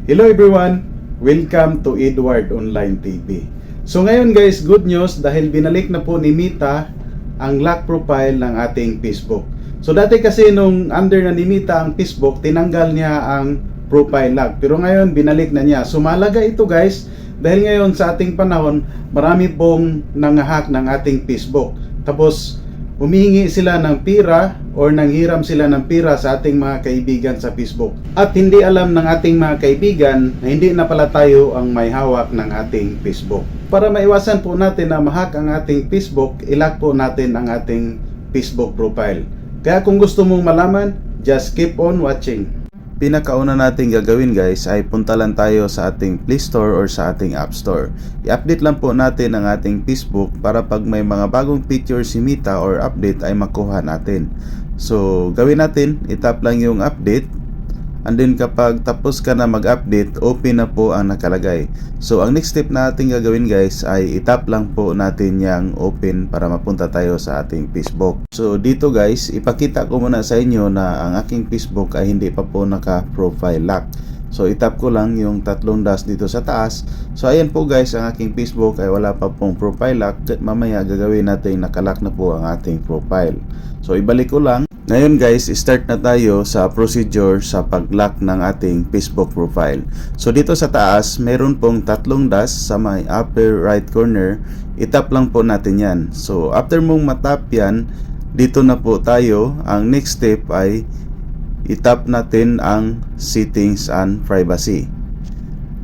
Hello everyone! Welcome to Edward Online TV. So ngayon guys, good news dahil binalik na po ni Mita ang lock profile ng ating Facebook. So dati kasi nung under na ni Mita ang Facebook, tinanggal niya ang profile lock. Pero ngayon binalik na niya. So malaga ito guys dahil ngayon sa ating panahon, marami pong nangahack ng ating Facebook. Tapos humihingi sila ng pira or nanghiram sila ng pira sa ating mga kaibigan sa Facebook. At hindi alam ng ating mga kaibigan na hindi na pala tayo ang may hawak ng ating Facebook. Para maiwasan po natin na ma-hack ang ating Facebook, ilock po natin ang ating Facebook profile. Kaya kung gusto mong malaman, just keep on watching. Pinakauna natin gagawin guys ay punta lang tayo sa ating Play Store or sa ating App Store. I-update lang po natin ang ating Facebook para pag may mga bagong feature si Mita or update ay makuha natin. So gawin natin, itap lang yung update. And then kapag tapos ka na mag-update, open na po ang nakalagay. So ang next step natin gagawin guys ay itap lang po natin yung open para mapunta tayo sa ating Facebook. So dito guys, ipakita ko muna sa inyo na ang aking Facebook ay hindi pa po naka-profile lock. So itap ko lang yung tatlong dash dito sa taas. So ayan po guys, ang aking Facebook ay wala pa pong profile lock. Mamaya gagawin natin nakalock na po ang ating profile. So ibalik ko lang. Ngayon guys, start na tayo sa procedure sa pag-lock ng ating Facebook profile. So dito sa taas, meron pong tatlong dash sa may upper right corner. Itap lang po natin yan. So after mong matap yan, dito na po tayo. Ang next step ay itap natin ang settings and privacy.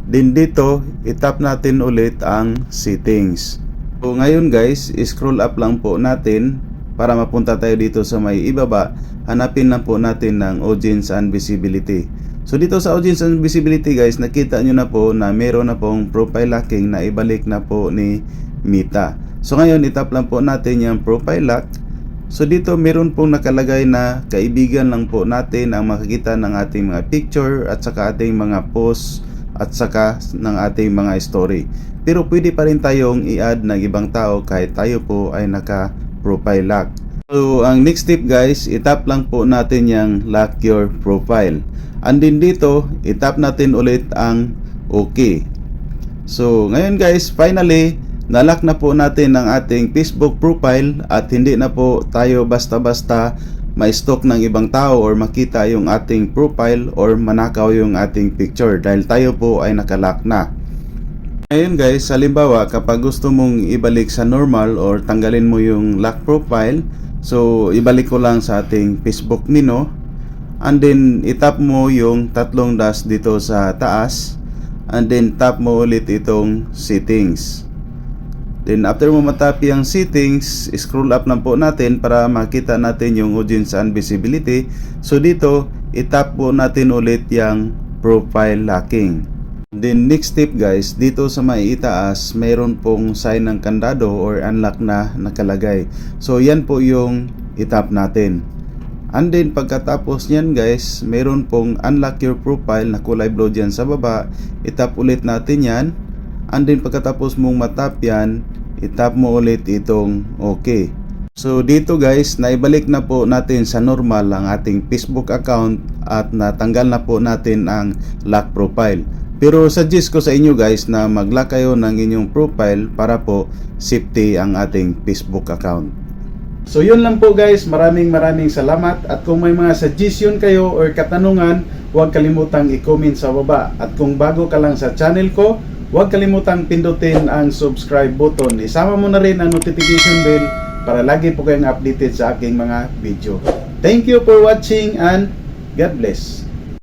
Din dito, itap natin ulit ang settings. So ngayon guys, scroll up lang po natin. Para mapunta tayo dito sa may ibaba, hanapin lang po natin ng audience and visibility. So dito sa audience and visibility guys, nakita nyo na po na meron na pong profile locking na ibalik na po ni Mita. So ngayon, itap lang po natin yung profile lock. So dito meron pong nakalagay na kaibigan lang po natin ang makikita ng ating mga picture at saka ating mga post at saka ng ating mga story. Pero pwede pa rin tayong i-add ng ibang tao kahit tayo po ay naka-profile lock. So ang next step guys, itap lang po natin yung lock your profile. And then dito, itap natin ulit ang OK. So ngayon guys, finally nalock na po natin ang ating Facebook profile at hindi na po tayo basta-basta ma-stalk ng ibang tao or makita yung ating profile or manakaw yung ating picture dahil tayo po ay nakalock na. Ngayon guys, halimbawa kapag gusto mong ibalik sa normal or tanggalin mo yung lock profile, so ibalik ko lang sa ating Facebook menu and then itap mo yung tatlong dash dito sa taas and then tap mo ulit itong settings. Then after mo matap yung settings, scroll up lang po natin para makita natin yung audience and visibility. So dito, itap po natin ulit yung profile locking. Then next step guys, dito sa may itaas, mayroon pong sign ng kandado or unlock na nakalagay. So yan po yung itap natin. And then pagkatapos nyan guys, mayroon pong unlock your profile na kulay blue dyan sa baba. Itap ulit natin yan. And then pagkatapos mong matap yan, itap mo ulit itong OK. So dito guys, naibalik na po natin sa normal ang ating Facebook account at natanggal na po natin ang lock profile. Pero suggest ko sa inyo guys na mag-lock kayo ng inyong profile para po safety ang ating Facebook account. So yun lang po guys, maraming salamat at kung may mga suggestion kayo or katanungan, huwag kalimutang i-comment sa baba. At kung bago ka lang sa channel ko, huwag kalimutang pindutin ang subscribe button. Isama mo na rin ang notification bell para lagi po kayong updated sa aking mga video. Thank you for watching and God bless.